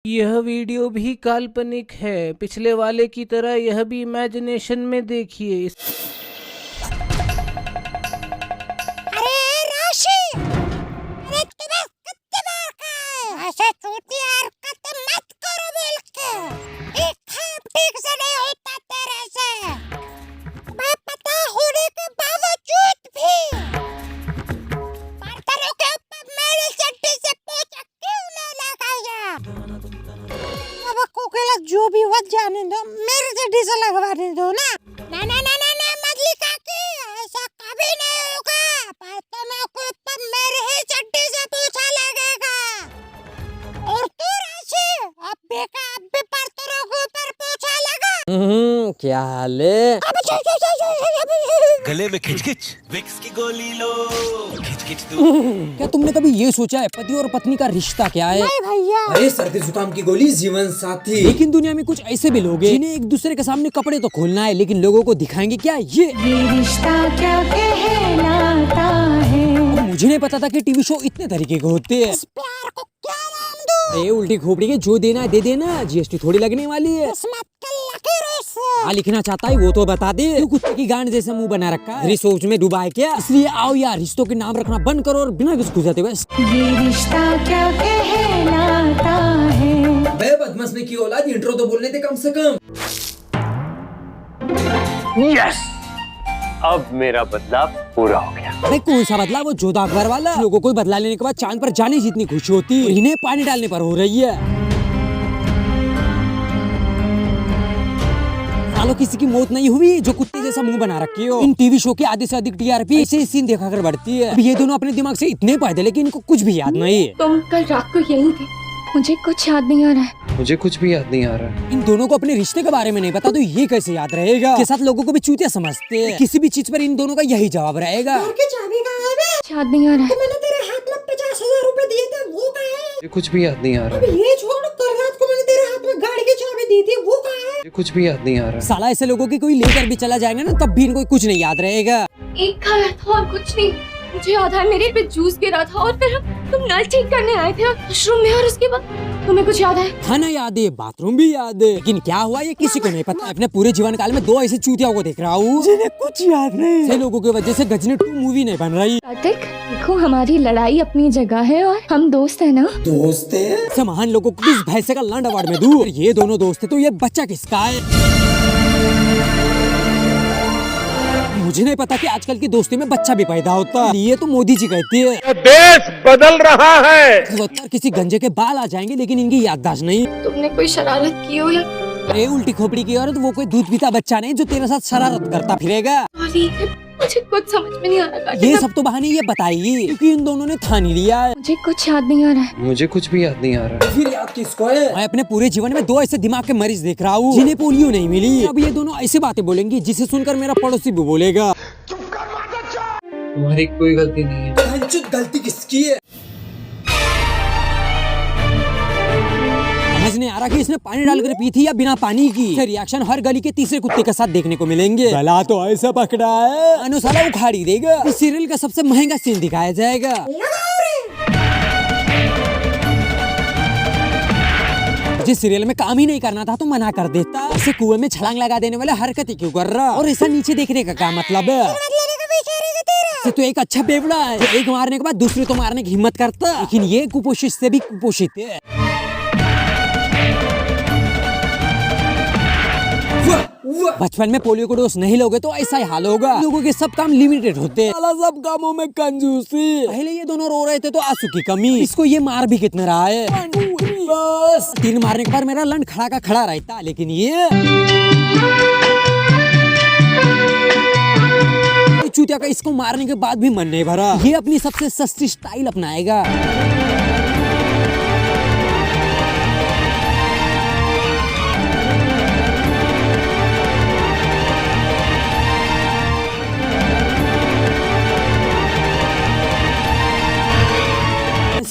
यह वीडियो भी काल्पनिक है। पिछले वाले की तरह यह भी इमेजिनेशन में देखिए। अरे राशि, अरे तुम्हें कितने बार कहा है ऐसे चूतिया हरकतें मत करो बोल के। एक काम ठीक से नहीं होता तेरे से, मैं पता होने के बावजूद भी बर्तनों के ऊपर मेरी चड्डी से पोंछा क्यों नहीं लगाया? अब कोकिला जो भी हो जाने दो, मेरी चड्डी से लगवाने दो ना। ना ना ना ना ना मजली काकी, ऐसा कभी नहीं होगा। बर्तनों के ऊपर मेरी ही चड्डी से पोंछा लगेगा। और तू राशि, अब भी बर्तनों के ऊपर पोंछा लगा। क्या हाल है? अब गले में खिचखिच, विक्स की गोली लो, खिचखिच तू। क्या तुमने कभी ये सोचा है पति और पत्नी का रिश्ता क्या है? नहीं भैया, अरे सर्दी जुकाम की गोली जीवन साथी। लेकिन दुनिया में कुछ ऐसे भी लोग हैं जिन्हें एक दूसरे के सामने कपड़े तो खोलना है, लेकिन लोगों को दिखाएंगे क्या ये रिश्ता क्या कहलाता है। अब मुझे नहीं पता था कि टीवी शो इतने तरीके के होते हैं। इस प्यार को क्या नाम दूं? ए उल्टी खोपड़ी के जो देना है दे देना, जीएसटी थोड़ी लगने वाली है। किस्मत के लकीरों से। क्या लिखना चाहता है वो तो बता दे। तू कुत्ते की गांड जैसा मुंह बना रखा है, सोच में डूबा है क्या? इसलिए आओ यार, रिश्तों के नाम रखना बंद करो और बिना घुसघुसाते बस। ये रिश्ता क्या कहलाता है। बे बदमाश ने की औलाद, इंट्रो तो बोलने थे कम से कम। यस, अब मेरा बदलाव पूरा हो गया। अरे कौन सा बदला? वो जोधा अकबर वाला। लोगों को बदला लेने के बाद चांद पर जाने जितनी खुशी होती है, इन्हें पानी डालने पर हो रही है। सालों किसी की मौत नहीं हुई जो कुत्ते जैसा मुंह बना रखी हो। इन टीवी शो के आधे से अधिक टीआरपी ऐसे सीन देखा कर बढ़ती है। अब ये दोनों अपने दिमाग से इतने पैदल है कि इनको कुछ भी याद नहीं है। तुम कल रात को यही थे, मुझे कुछ याद नहीं आ रहा है। मुझे कुछ भी याद नहीं आ रहा। इन दोनों को अपने रिश्ते के बारे में नहीं पता तो ये कैसे याद रहेगा? के साथ लोगों को भी चूतिया समझते हैं। किसी भी चीज पर इन दोनों का यही जवाब रहेगा। चाबी कहाँ है बे? याद नहीं आ रहा है। मैंने तेरे हाथ में 50,000 रुपए दिए थे, वो कहाँ है? मुझे कुछ भी याद नहीं आ रहा। अब ये छोड़, कल रात को मैंने तेरे हाथ में गाड़ी की चाबी दी थी, वो कहाँ है? मुझे कुछ भी याद नहीं आ रहा। साला ऐसे लोगों की कोई लेकर भी चला जाएगा ना, तब भी इनको कुछ नहीं याद रहेगा। एक खाया था और कुछ नहीं। मुझे याद है मेरे पे जूस गिरा था और फिर तुम नल ठीक करने आए थे वॉशरूम में, और उसके बाद तुम्हें कुछ याद है? खाना याद है, बाथरूम भी याद है, लेकिन क्या हुआ ये किसी को नहीं पता। अपने पूरे जीवन काल में 2 ऐसे चूतियाओं को देख रहा हूँ जिन्हें कुछ याद नहीं। ऐसे लोगों की वजह से गजनी 2 मूवी नहीं बन रही। कार्तिक देखो, हमारी लड़ाई अपनी जगह है और हम दोस्त है ना। दोस्त है? ऐसे महान लोगों को किस भैंसे का लंड अवार्ड में दूं? ये दोनों दोस्त है तो ये बच्चा किसका है? मुझे नहीं पता कि आजकल की दोस्ती में बच्चा भी पैदा होता है। ये तो मोदी जी कहती है देश बदल रहा है। किसी गंजे के बाल आ जाएंगे लेकिन इनकी याददाश्त नहीं। तुमने कोई शरारत की हो या? अरे उल्टी खोपड़ी की औरत, वो कोई दूध पीता बच्चा नहीं जो तेरे साथ शरारत करता फिरेगा। सॉरी, मुझे कुछ समझ में नहीं आ रहा। ये सब तो बहाने ये बताइए क्योंकि इन दोनों ने ठान ही लिया है। मुझे कुछ याद नहीं आ रहा है। मुझे कुछ भी याद नहीं आ रहा। फिर याद किसको है? मैं अपने पूरे जीवन में 2 ऐसे दिमाग के मरीज देख रहा हूँ जिन्हें पोलियो नहीं मिली। अब ये दोनों ऐसी बातें बोलेंगी जिसे सुनकर मेरा पड़ोसी भी बोलेगा तुम्हारी कोई गलती नहीं है। गलती किसकी है? समझ नहीं आ रहा कि इसने पानी डालकर पी थी या बिना पानी की। इसके रिएक्शन हर गली के तीसरे कुत्ते के साथ देखने को मिलेंगे। गला तो ऐसा पकड़ा है अनुसाला उखाड़ ही देगा। इस सीरियल का सबसे महंगा सीन दिखाया जाएगा। जिस सीरियल में काम ही नहीं करना था तो मना कर देता। ऐसे कुएं में छलांग लगा देने वाले हरकतें क्यों कर रहा? और ऐसा नीचे देखने का क्या मतलब है? से तो एक अच्छा बेवड़ा है जो एक मारने के बाद दूसरे तो मारने की हिम्मत करता, लेकिन ये कुपोषित से भी कुपोषित है। बचपन में पोलियो को डोज नहीं लोगे तो ऐसा ही हाल होगा। लोगों के सब काम लिमिटेड होते हैं, सब कामों में कंजूसी। पहले ये दोनों रो रहे थे तो आंसू की कमी। इसको ये मार भी कितना रहा है। बस 3 मारने के बाद मेरा लंड खड़ा का खड़ा रहता, लेकिन ये चूतिया का इसको मारने के बाद भी मन नहीं भरा। ये अपनी सबसे सस्ती स्टाइल अपनाएगा।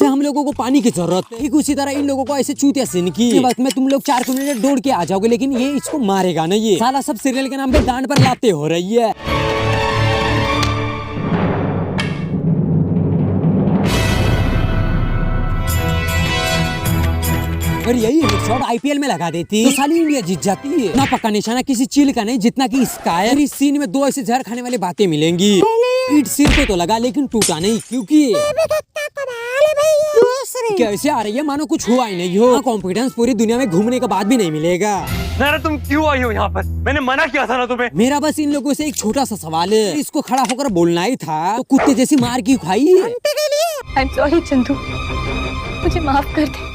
हम लोगों को पानी की जरूरत है, ठीक उसी तरह इन लोगों को ऐसे चूतिया सीन की वक्त में तुम लोग 4 किलोमीटर दौड़ के आ जाओगे, लेकिन ये इसको मारेगा नहीं। ये साला सब सीरियल के नाम पे गांड पर लाते हो रही है। अगर यही हेडशॉट आईपीएल में लगा देती तो साली इंडिया जीत जाती है। ना पक्का निशाना किसी चील का नहीं जितना कि इसका है। इस सीन में 2 ऐसे जहर खाने वाली बातें मिलेंगी। ईट सिर को तो लगा लेकिन टूटा नहीं, क्योंकि कैसे आ रही है मानो कुछ हुआ ही नहीं हो। कॉन्फिडेंस पूरी दुनिया में घूमने के बाद भी नहीं मिलेगा। नारा तुम क्यों आई हो यहाँ पर? मैंने मना किया था ना तुम्हें। मेरा बस इन लोगों से एक छोटा सा सवाल है, इसको खड़ा होकर बोलना ही था तो कुत्ते जैसी मार क्यों खाई? आई एम सॉरी चंदू, मुझे माफ कर दे।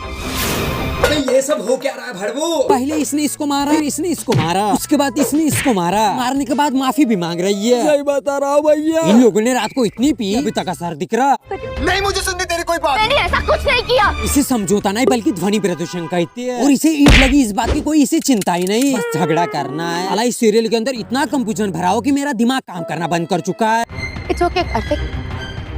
ये सब हो क्या रहा है भड़वो? पहले इसने इसको मारा, फिर इसने इसको मारा, उसके बाद इसने इसको मारा, मारने के बाद माफी भी मांग रही है। सही बता रहा हूँ भैया, इन लोगों ने रात को इतनी पी अभी तक असर दिख रहा नहीं। मुझे सुननी तेरी कोई बात। मैंने ऐसा कुछ नहीं किया। इसे समझौता नहीं बल्कि ध्वनि प्रदूषण कहते हैं। और इसे ईट लगी इस बात की कोई इसे चिंता ही नहीं, बस झगड़ा करना है। हालांकि इस सीरियल के अंदर इतना कंफ्यूजन भरा हो कि मेरा दिमाग काम करना बंद कर चुका है। इट्स ओके कार्तिक,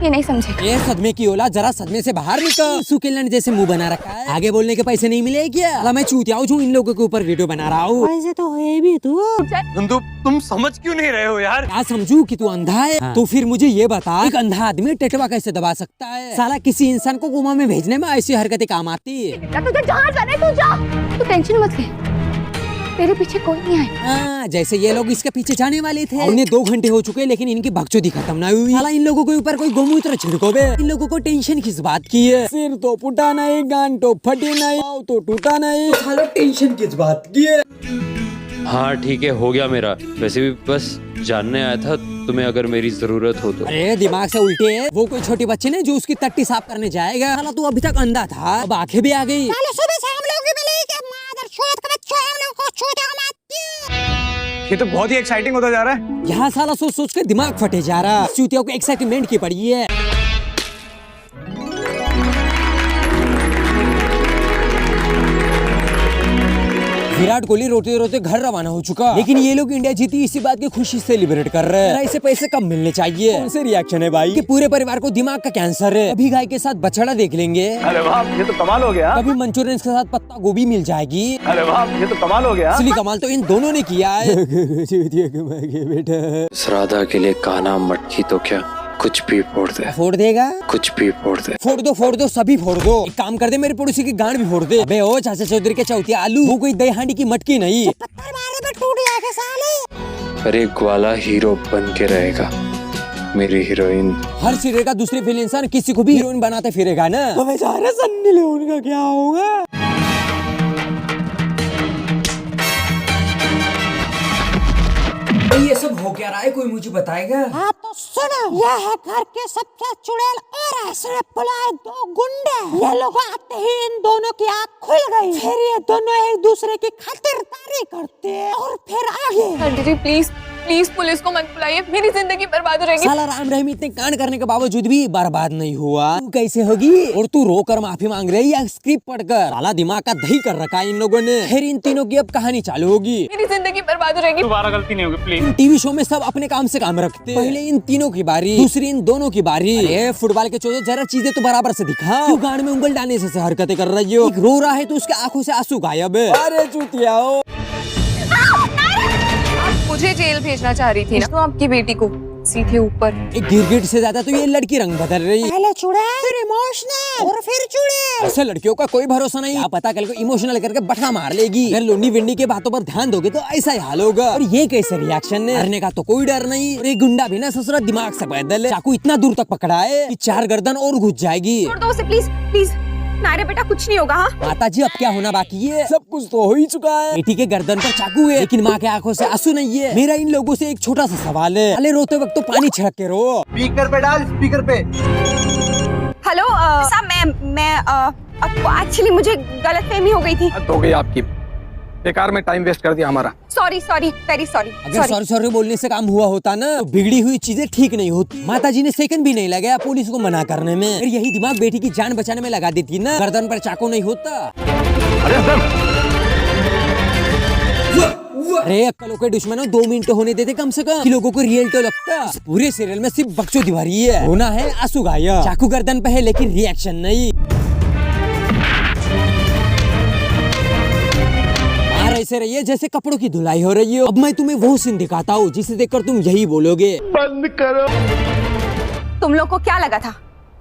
ये नहीं समझे। ये सदमे की औलाद जरा सदमे से बाहर निकल। सुकेलन जैसे मुंह बना रखा है, आगे बोलने के पैसे नहीं मिले क्या? अला मैं चूतिया हूँ इन लोगों के ऊपर वीडियो बना रहा हूँ। पैसे तो है भी तू। नंदू तुम समझ क्यों नहीं रहे हो यार? क्या समझू कि तू अंधा है? तो फिर मुझे ये बता, एक अंधा आदमी टेटवा कैसे दबा सकता है? साला किसी इंसान को कोमा में भेजने में ऐसी हरकतें काम आती है। तुझे जहाँ जाना है तू जा, तू टेंशन मत ले, तेरे पीछे कोई नहीं आएगा। हाँ, जैसे ये लोग इसके पीछे जाने वाले थे। उन्हें 2 घंटे हो चुके लेकिन इनकी बकचोदी खत्म ना हुई। साला इन लोगों के ऊपर कोई गोमूत्र छिड़को बे। इन लोगों को टेंशन किस बात की है? सिर तो फुटा नहीं, गांड तो फटी नहीं, पाँव तो टूटा नहीं, साला टेंशन किस बात की है? हाँ ठीक है, हो गया मेरा। वैसे भी बस जानने आया था तुम्हें अगर मेरी जरूरत हो तो। अरे दिमाग से उल्टे है, वो कोई छोटी बच्ची नहीं जो उसकी टट्टी साफ करने जाएगा। साला तू अभी तक अंधा था, अब आंखें भी आ गई। सुबह से हम लोग मिले कि मादर चोद का बच्चा हम लोग को छूटेगा मत। ये तो बहुत ही एक्साइटिंग होता जा रहा है। यहाँ साला सोच सोच के दिमाग फटे जा रहा। चूतियों को एक्साइटमेंट की पड़ी है। विराट कोहली रोते रोते घर रवाना हो चुका, लेकिन ये लोग इंडिया जीती इसी बात की खुशी से सेलिब्रेट कर रहे हैं। इसे पैसे कम मिलने चाहिए। कौन से रिएक्शन है भाई कि पूरे परिवार को दिमाग का कैंसर है। अभी गाय के साथ बछड़ा देख लेंगे। अरे वाह, ये तो कमाल हो गया। कभी मंचूरियन के साथ पत्ता गोभी मिल जाएगी। अरे वाह, ये तो कमाल हो गया। असली कमाल तो इन दोनों ने किया है। बेटा श्राद्धा के लिए काना मटकी तो क्या कुछ भी फोड़ दे। फोड़ देगा? कुछ भी फोड़ दे। फोड़ दो सभी फोड़ दो। एक काम कर दे, मेरे पड़ोसी की गांड भी फोड़ दे। अबे ओ चाचा चौधरी के चौथिया आलू, वो कोई दही हांडी की मटकी नहीं। पत्थर मारे पे टूट जाएगा साले। अरे ग्वाला हीरो बन के रहेगा, मेरी हीरोइन। हर सिरे का दूसरे फिल्म इंसान किसी को भी हीरोइन बनाते फिरेगा ना। तो बेचारे सन्नी लियोन का क्या होगा? ये सब हो क्या रहा है, कोई मुझे बताएगा? हाँ तो सुनो, यह है घर के सबसे चुड़ैल और ऐसे बुलाए 2 गुंडे। ये लोग आते ही इन दोनों की आँख खुल गई। फिर ये दोनों एक दूसरे की खातिरदारी करते हैं और फिर आगे। Aunty ji please please police को मत बुलाइए, मेरी जिंदगी बर्बाद हो जाएगी। साला राम रहीम इतने कांड करने के बावजूद भी बर्बाद नहीं हुआ। तू कैसे होगी? और तू रोकर माफी मांग रही या स्क्रिप्ट पढ़कर? साला दिमाग का दही कर रखा है इन लोगों ने। फिर इन तीनों की अब कहानी चालू होगी। मेरी जिंदगी बर्बाद हो जाएगी। दोबारा गलती नहीं होगी प्लीज। टीवी शो में सब अपने काम से काम रखते। पहले इन तीनों की बारी, दूसरी इन दोनों की बारी। अरे फुटबॉल के चौधरी जरा चीजें तो बराबर से दिखा। तू गांड में उंगल डालने से हरकतें कर रही हो। एक रो रहा है तो उसके आंखों से आंसू गायब है। अरे चूतिया हो। मुझे जेल भेजना चाह रही थी ना, तो आपकी बेटी को सीधे ऊपर। एक गिरगिट से ज्यादा तो ये लड़की रंग बदल रही है। पहले चुड़ैल, फिर इमोशनल और फिर चुड़ैल। ऐसे लड़कियों का कोई भरोसा नहीं। क्या पता कल को इमोशनल करके बटका मार लेगी। अगर लोनी विंडी के बातों पर ध्यान दोगे तो ऐसा ही हाल होगा। और ये कैसे रिएक्शन है? डरने का तो कोई डर नहीं। और एक गुंडा भी ना ससुरा दिमाग से पैदल है। चाकू इतना दूर तक पकड़ा है कि 4 गर्दन और घुस जाएगी। छोड़ दो उसे प्लीज प्लीज। नारे बेटा कुछ नहीं होगा। हाँ माता जी अब क्या होना बाकी है? सब कुछ तो हो ही चुका है। बेटी के गर्दन पर चाकू है लेकिन माँ के आंखों से आंसू नहीं है। मेरा इन लोगों से एक छोटा सा सवाल है, अरे रोते वक्त तो पानी छिड़क के रो। स्पीकर पे डाल, स्पीकर पे। हेलो साहब, मैं आपको एक्चुअली मुझे गलतफहमी हो गई थी। हो गई आपकी, बेकार में टाइम वेस्ट कर दिया हमारा। Sorry sorry very sorry. अगर सॉरी सॉरी बोलने से काम हुआ होता ना तो बिगड़ी हुई चीजें ठीक नहीं होती। माता जी ने सेकंड भी नहीं लगाया पुलिस को मना करने में। अगर यही दिमाग बेटी की जान बचाने में लगा देती ना, गर्दन पर चाकू नहीं होता। अरे अक्कलों के दुश्मनों 2 मिनट होने देते कम से कम कि लोगों को रियल तो लगता। इस पूरे सीरियल में सिर्फ बकचोदी भरी है। होना है आंसू गाया, चाकू गर्दन पे है लेकिन रिएक्शन नहीं। ऐसे रही है जैसे कपड़ों की धुलाई हो रही हो। अब मैं तुम्हें वो सीन दिखाता हूँ जिसे देखकर तुम यही बोलोगे, बंद करो। तुम लोग को क्या लगा था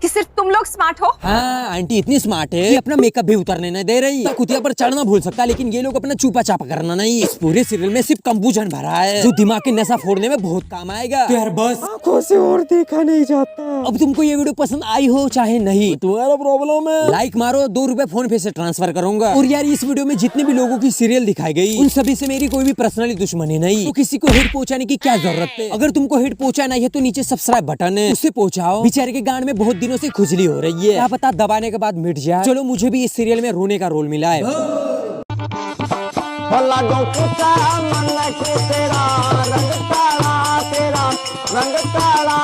कि सिर्फ तुम लोग स्मार्ट हो? हाँ आंटी इतनी स्मार्ट है कि अपना मेकअप भी उतारने नहीं दे रही। कुतिया पर चढ़ना भूल सकता, लेकिन ये लोग अपना चूपा चापा करना नहीं। इस पूरे सीरियल में सिर्फ कंबूजन भरा है जो दिमाग के नशा फोड़ने में बहुत काम आएगा। तो यार बस आंखों से और देखा नहीं जाता। अब तुमको ये वीडियो पसंद आई हो चाहे नहीं, तुम्हारा प्रॉब्लम है। लाइक मारो, 2 रुपए फोन पे से ट्रांसफर करूंगा। और यार इस वीडियो में जितने भी लोगों की सीरियल दिखाई गई उन सभी से मेरी कोई भी पर्सनली दुश्मनी नहीं, तो किसी को हिट पहुंचाने की क्या जरूरत है। अगर तुमको हिट पहुंचाना है तो नीचे सब्सक्राइब बटन है, उससे पहुंचाओ। बेचारे के गांड में बहुत दिनों से खुजली हो रही है, क्या पता दबाने के बाद मिट जाए। चलो मुझे भी इस सीरियल में रोने का रोल मिला है। रंग काला